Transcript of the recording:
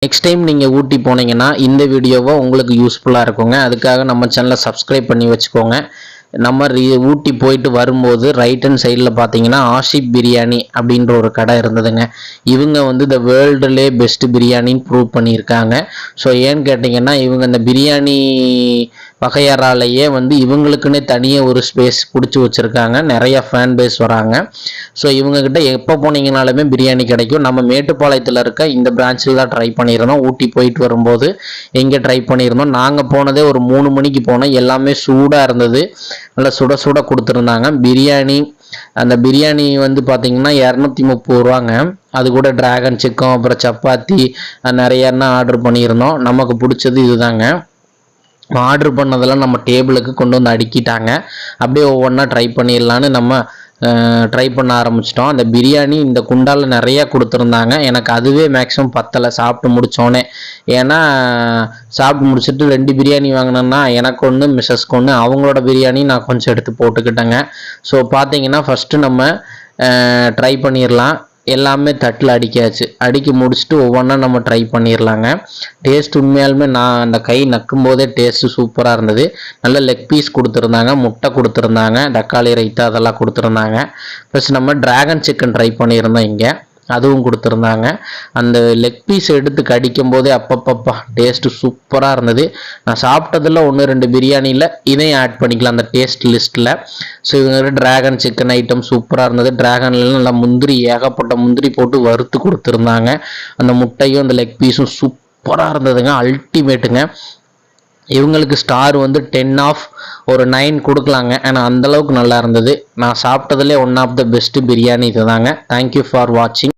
Next time நீங்கள் ஊட்டி போனீங்கன்னா இந்த வீடியோவை உங்களுக்கு யூஸ்ஃபுல்லாக இருக்குங்க. அதுக்காக நம்ம சேனலை சப்ஸ்கிரைப் பண்ணி வச்சுக்கோங்க. நம்ம ஊட்டி போயிட்டு வரும்போது ரைட் ஹேண்ட் சைடில் பார்த்தீங்கன்னா ஆஷிப் பிரியாணி அப்படின்ற ஒரு கடை இருந்ததுங்க. இவங்க வந்து இந்த வேர்ல்டுலே பெஸ்ட் பிரியாணின்னு ப்ரூவ் பண்ணியிருக்காங்க. ஸோ ஏன்னு கேட்டிங்கன்னா இவங்க இந்த பிரியாணி வகையறாலேயே வந்து இவங்களுக்குன்னே தனியாக ஒரு ஸ்பேஸ் பிடிச்சி வச்சுருக்காங்க. நிறைய ஃபேன் பேஸ் வராங்க. ஸோ இவங்கக்கிட்ட எப்போ போனீங்கனாலுமே பிரியாணி கிடைக்கும். நம்ம மேட்டுப்பாளையத்தில் இருக்க இந்த பிரான்ச்சில் தான் ட்ரை பண்ணியிருந்தோம். ஊட்டி போயிட்டு வரும்போது எங்கே ட்ரை பண்ணியிருந்தோம். நாங்கள் போனதே ஒரு 3 மணிக்கு போனோம். எல்லாமே சூடாக இருந்தது. நல்லா சுட சுட கொடுத்துருந்தாங்க பிரியாணி. அந்த பிரியாணி வந்து பார்த்தீங்கன்னா 230 ரூபாங்க. அது கூட டிராகன் சிக்கன் அப்புறம் சப்பாத்தி நிறைய ஆர்டர் பண்ணியிருந்தோம். நமக்கு பிடிச்சது இதுதாங்க. ஆர்டர் பண்ணதெல்லாம் நம்ம டேபிளுக்கு கொண்டு வந்து அடுக்கிட்டாங்க. அப்படியே ஒவ்வொன்றா ட்ரை பண்ணிடலான்னு நம்ம ட்ரை பண்ண ஆரம்பிச்சிட்டோம். அந்த பிரியாணி இந்த குண்டாவில் நிறையா கொடுத்துருந்தாங்க. எனக்கு அதுவே மேக்ஸிமம் பத்தலை சாப்பிட்டு முடித்தோன்னே. ஏன்னா சாப்பிட்டு முடிச்சுட்டு 2 பிரியாணி வாங்கினேன்னா எனக்கு ஒன்று மிஸ்ஸஸ்க்கு ஒன்று, அவங்களோட பிரியாணி நான் கொஞ்சம் எடுத்து போட்டுக்கிட்டேங்க. ஸோ பார்த்தீங்கன்னா ஃபஸ்ட்டு நம்ம ட்ரை பண்ணிடலாம். எல்லாமே தட்டில் அடிக்காச்சு. அடிக்க முடிச்சுட்டு ஒவ்வொன்றா நம்ம ட்ரை பண்ணிடலாங்க. டேஸ்ட் உண்மையாலுமே நான் அந்த கை நக்கும் போதே டேஸ்ட்டு சூப்பராக இருந்தது. நல்ல லெக் பீஸ் கொடுத்துருந்தாங்க, முட்டை கொடுத்துருந்தாங்க, தக்காளி ரைத்தா அதெல்லாம் கொடுத்துருந்தாங்க. ப்ளஸ் நம்ம டிராகன் சிக்கன் ட்ரை பண்ணியிருந்தோம் இங்கே, அதுவும் கொடுத்துருந்தாங்க. அந்த லெக் பீஸ் எடுத்து கடிக்கும் போதே அப்பப்பப்பா டேஸ்ட்டு சூப்பராக இருந்தது. நான் சாப்பிட்டதில் 1-2 பிரியாணியில் இதையும் ஆட் பண்ணிக்கலாம் அந்த டேஸ்ட் லிஸ்ட்டில். ஸோ இவங்க டிராகன் சிக்கன் ஐட்டம் சூப்பராக இருந்தது. டிராகன்லாம் நல்லா முந்திரி, ஏகப்பட்ட முந்திரி போட்டு வறுத்து கொடுத்துருந்தாங்க. அந்த முட்டையும் அந்த லெக் பீஸும் சூப்பராக இருந்ததுங்க. அல்டிமேட்டுங்க. இவங்களுக்கு ஸ்டார் வந்து 10 ஒரு 9 கொடுக்கலாங்க. ஏன்னா அந்தளவுக்கு நல்லா இருந்தது. நான் சாப்பிட்டதுலேயே one of the best biryani இது தாங்க. தேங்க்யூ ஃபார் வாட்சிங்.